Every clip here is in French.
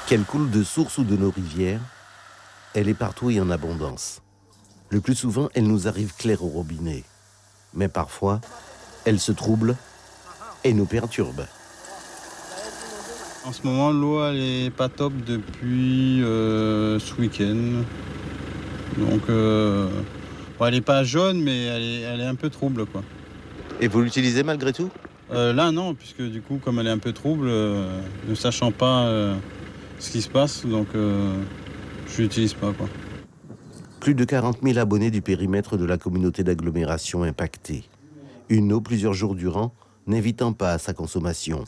Qu'elle coule de sources ou de nos rivières, elle est partout et en abondance. Le plus souvent, elle nous arrive claire au robinet. Mais parfois, elle se trouble et nous perturbe. En ce moment, l'eau, elle est pas top depuis ce week-end. Donc, bon, elle n'est pas jaune, mais elle est un peu trouble, quoi. Et vous l'utilisez malgré tout? Là, non, puisque du coup, comme elle est un peu trouble, ne sachant pas ce qui se passe, donc je l'utilise pas, quoi. Plus de 40 000 abonnés du périmètre de la communauté d'agglomération impactée. Une eau plusieurs jours durant, n'invitant pas à sa consommation.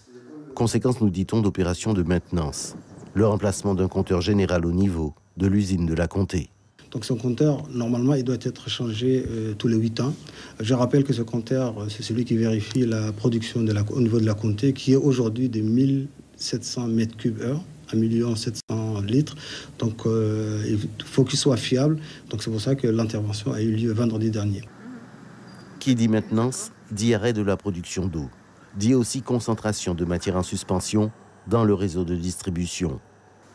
Conséquence, nous dit-on, d'opérations de maintenance. Le remplacement d'un compteur général au niveau de l'usine de la Comté. Donc ce compteur, normalement, il doit être changé tous les 8 ans. Je rappelle que ce compteur, c'est celui qui vérifie la production au niveau de la Comté, qui est aujourd'hui de 1700 mètres cubes heure, 1 700 000 litres. Donc il faut qu'il soit fiable. Donc c'est pour ça que l'intervention a eu lieu vendredi dernier. Qui dit maintenance, dit arrêt de la production d'eau. Dit aussi concentration de matière en suspension dans le réseau de distribution.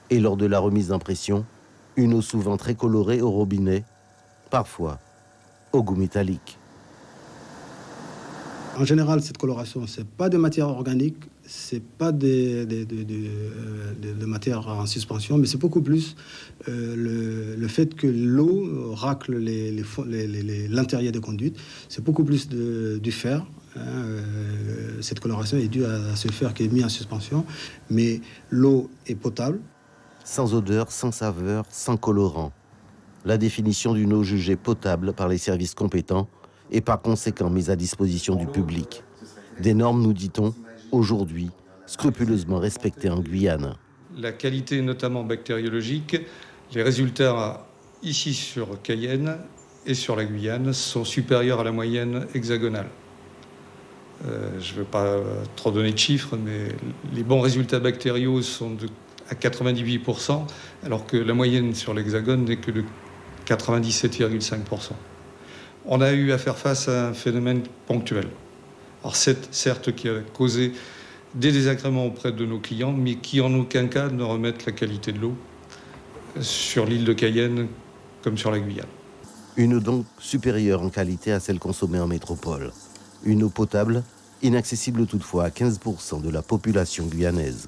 Et lors de la remise en pression, une eau souvent très colorée au robinet, parfois au goût métallique. En général, cette coloration, ce n'est pas de matière organique, ce n'est pas de matière en suspension, mais c'est beaucoup plus le fait que l'eau racle l'intérieur des conduites. C'est beaucoup plus du fer. Cette coloration est due à ce fer qui est mis en suspension, mais l'eau est potable. Sans odeur, sans saveur, sans colorant. La définition d'une eau jugée potable par les services compétents et par conséquent mise à disposition du public. Des normes, nous dit-on, aujourd'hui, scrupuleusement respectées en Guyane. La qualité, notamment bactériologique, les résultats ici sur Cayenne et sur la Guyane sont supérieurs à la moyenne hexagonale. Je ne veux pas trop donner de chiffres, mais les bons résultats bactériaux sont à 98%, alors que la moyenne sur l'hexagone n'est que de 97,5%. On a eu à faire face à un phénomène ponctuel. Alors certes qui a causé des désagréments auprès de nos clients, mais qui en aucun cas ne remettent la qualité de l'eau sur l'île de Cayenne comme sur la Guyane. Une eau donc supérieure en qualité à celle consommée en métropole. Une eau potable, inaccessible toutefois à 15% de la population guyanaise.